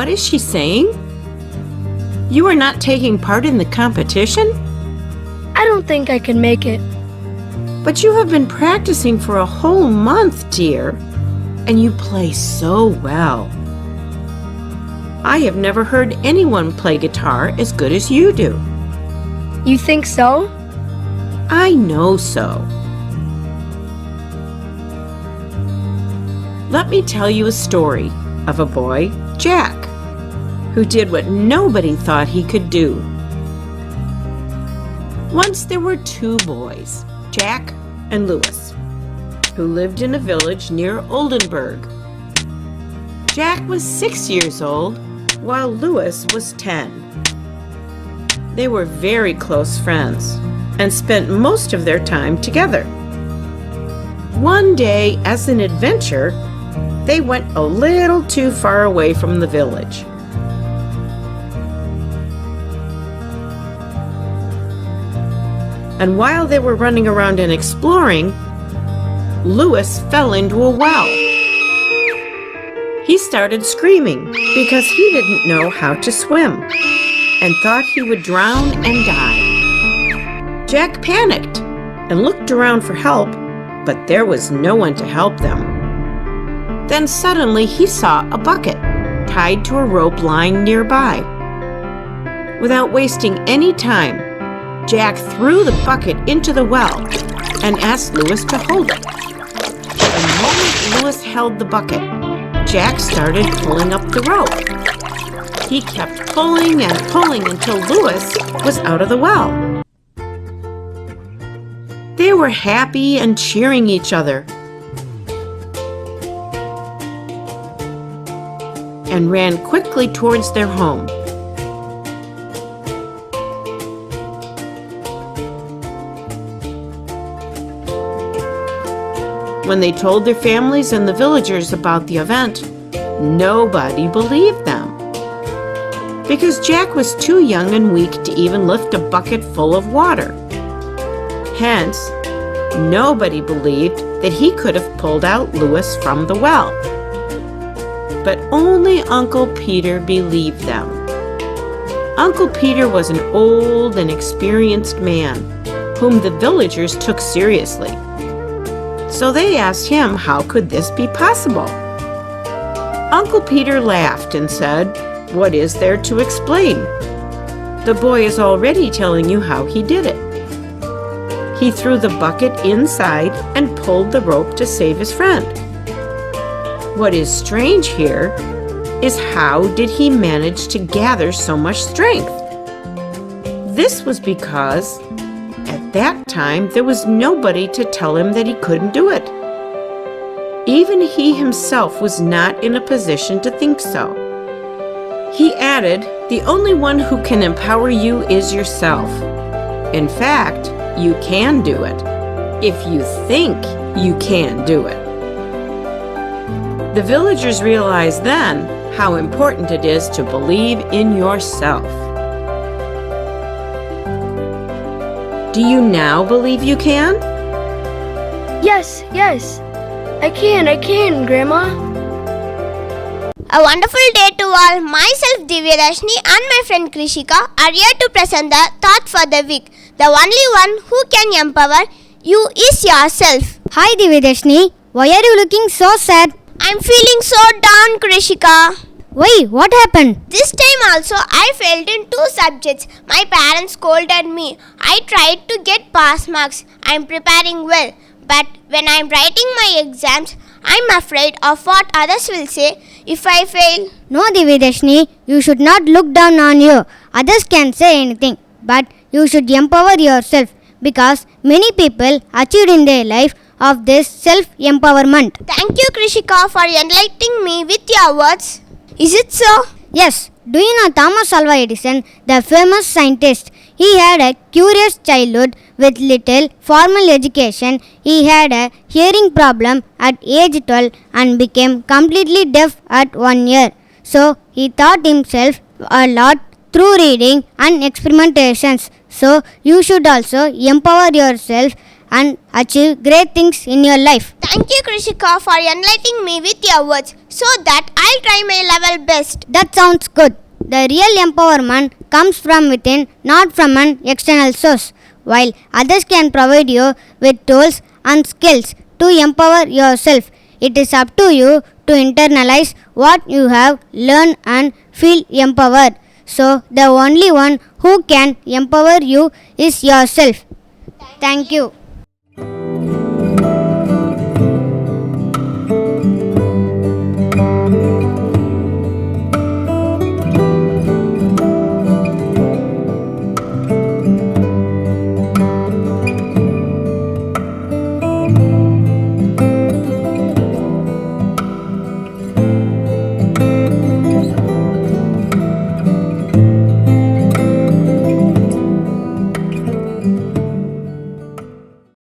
what is she saying? You are not taking part in the competition? I don't think I can make it. But you have been practicing for a whole month, dear, and you play so well. I have never heard anyone play guitar as good as you do. You think so? I know so. Let me tell you a story of a boy, Jack, who did what nobody thought he could do. Once there were two boys, Jack and Louis, who lived in a village near Oldenburg. Jack was 6 years old, while Louis was 10. They were very close friends and spent most of their time together. One day, as an adventure, they went a little too far away from the village. And while they were running around and exploring, Louis fell into a well. He started screaming because he didn't know how to swim and thought he would drown and die. Jack panicked and looked around for help, but there was no one to help them. Then suddenly he saw a bucket tied to a rope lying nearby. Without wasting any time, Jack threw the bucket into the well and asked Louis to hold it. The moment Louis held the bucket, Jack started pulling up the rope. He kept pulling and pulling until Louis was out of the well. They were happy and cheering each other and ran quickly towards their home. When they told their families and the villagers about the event, nobody believed them. Because Jack was too young and weak to even lift a bucket full of water. Hence, nobody believed that he could have pulled out Louis from the well. But only Uncle Peter believed them. Uncle Peter was an old and experienced man whom the villagers took seriously. So they asked him how could this be possible. Uncle Peter laughed and said, "What is there to explain? The boy is already telling you how he did it. He threw the bucket inside and pulled the rope to save his friend. What is strange here is how did he manage to gather so much strength? This was because at that time there was nobody to tell him that he couldn't do it. Even he himself was not in a position to think so." He added, "The only one who can empower you is yourself. In fact, you can do it, if you think you can do it." The villagers realized then how important it is to believe in yourself. Do you now believe you can? Yes. I can, Grandma. A wonderful day to all. Myself Divyadashni and my friend Krishika are here to present the thought for the week. The only one who can empower you is yourself. Hi Divyadashni, why are you looking so sad? I'm feeling so down, Krishika. Why, what happened? This time also I failed in 2 subjects. My parents scolded me. I tried to get pass marks. I'm preparing well. But when I'm writing my exams, I'm afraid of what others will say if I fail. No Divyadashni, you should not look down on you. Others can say anything, but you should empower yourself because many people achieved in their life of this self-empowerment. Thank you, Krishika, for enlightening me with your words. Is it so? Yes. Do you know Thomas Alva Edison, the famous scientist? He had a curious childhood with little formal education. He had a hearing problem at age 12 and became completely deaf at 1 year. So he taught himself a lot through reading and experimentations. So you should also empower yourself and achieve great things in your life. Thank you, Krishika, for enlightening me with your words. so that I'll try my level best. That sounds good. The real empowerment comes from within, not from an external source. While others can provide you with tools and skills to empower yourself, it is up to you to internalize what you have learned and feel empowered. So, the only one who can empower you is yourself. Thank you.